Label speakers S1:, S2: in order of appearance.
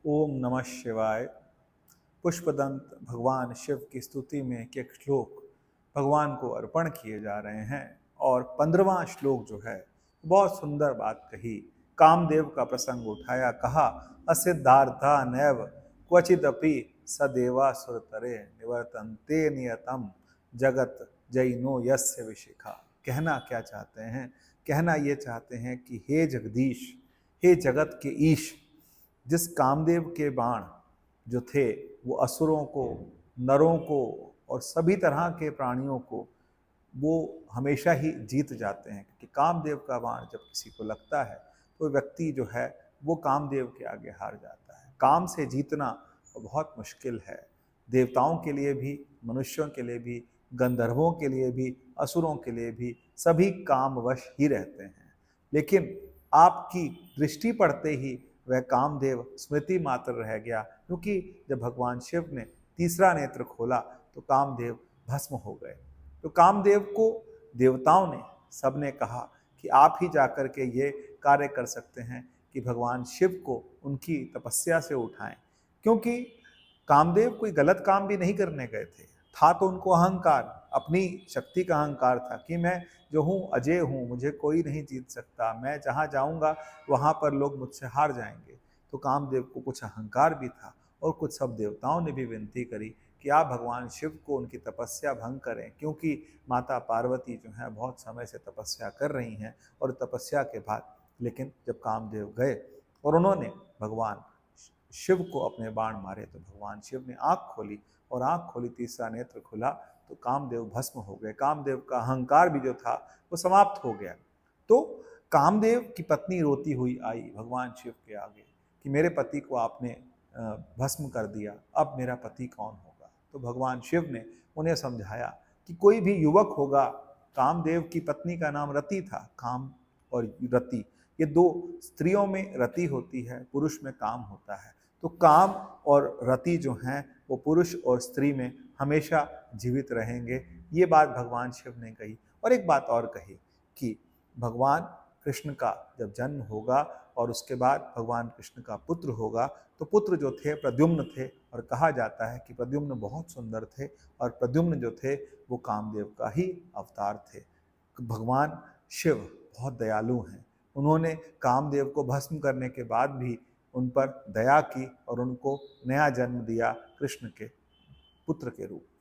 S1: ओम नमः शिवाय। पुष्पदंत भगवान शिव की स्तुति में एक श्लोक भगवान को अर्पण किए जा रहे हैं। और 15वां श्लोक जो है बहुत सुंदर बात कही। कामदेव का प्रसंग उठाया, कहा असिद्धार्था नैव क्वचिदपि सदेवा सुरतरे निवर्तन्ते नियतम जगत जैनो यस्य विशिखा। कहना क्या चाहते हैं? कहना ये चाहते हैं कि हे जगदीश, हे जगत के ईश, जिस कामदेव के बाण जो थे वो असुरों को, नरों को और सभी तरह के प्राणियों को वो हमेशा ही जीत जाते हैं। क्योंकि कामदेव का बाण जब किसी को लगता है तो व्यक्ति जो है वो कामदेव के आगे हार जाता है। काम से जीतना बहुत मुश्किल है, देवताओं के लिए भी, मनुष्यों के लिए भी, गंधर्वों के लिए भी, असुरों के लिए भी, सभी कामवश ही रहते हैं। लेकिन आपकी दृष्टि पड़ते ही वह कामदेव स्मृति मात्र रह गया, क्योंकि जब भगवान शिव ने तीसरा नेत्र खोला तो कामदेव भस्म हो गए। तो कामदेव को देवताओं ने, सबने कहा कि आप ही जाकर के ये कार्य कर सकते हैं कि भगवान शिव को उनकी तपस्या से उठाएं। क्योंकि कामदेव कोई गलत काम भी नहीं करने गए थे, था तो उनको अहंकार, अपनी शक्ति का अहंकार था कि मैं जो हूँ अजय हूँ, मुझे कोई नहीं जीत सकता, मैं जहाँ जाऊँगा वहाँ पर लोग मुझसे हार जाएंगे। तो कामदेव को कुछ अहंकार भी था और कुछ सब देवताओं ने भी विनती करी कि आप भगवान शिव को उनकी तपस्या भंग करें, क्योंकि माता पार्वती जो है बहुत समय से तपस्या कर रही हैं। और तपस्या के बाद लेकिन जब कामदेव गए और उन्होंने भगवान शिव को अपने बाण मारे तो भगवान शिव ने आँख खोली, और आँख खोली, तीसरा नेत्र खुला तो कामदेव भस्म हो गए। कामदेव का अहंकार भी जो था वो समाप्त हो गया। तो कामदेव की पत्नी रोती हुई आई भगवान शिव के आगे कि मेरे पति को आपने भस्म कर दिया, अब मेरा पति कौन होगा? तो भगवान शिव ने उन्हें समझाया कि कोई भी युवक होगा, कामदेव की पत्नी का नाम रति था, काम और रति ये दो स्त्रियों में रति होती है, पुरुष में काम होता है। तो काम और रति जो हैं वो पुरुष और स्त्री में हमेशा जीवित रहेंगे। ये बात भगवान शिव ने कही। और एक बात और कही कि भगवान कृष्ण का जब जन्म होगा और उसके बाद भगवान कृष्ण का पुत्र होगा, तो पुत्र जो थे प्रद्युम्न थे, और कहा जाता है कि प्रद्युम्न बहुत सुंदर थे और प्रद्युम्न जो थे वो कामदेव का ही अवतार थे। भगवान शिव बहुत दयालु हैं, उन्होंने कामदेव को भस्म करने के बाद भी उन पर दया की और उनको नया जन्म दिया कृष्ण के पुत्र के रूप में।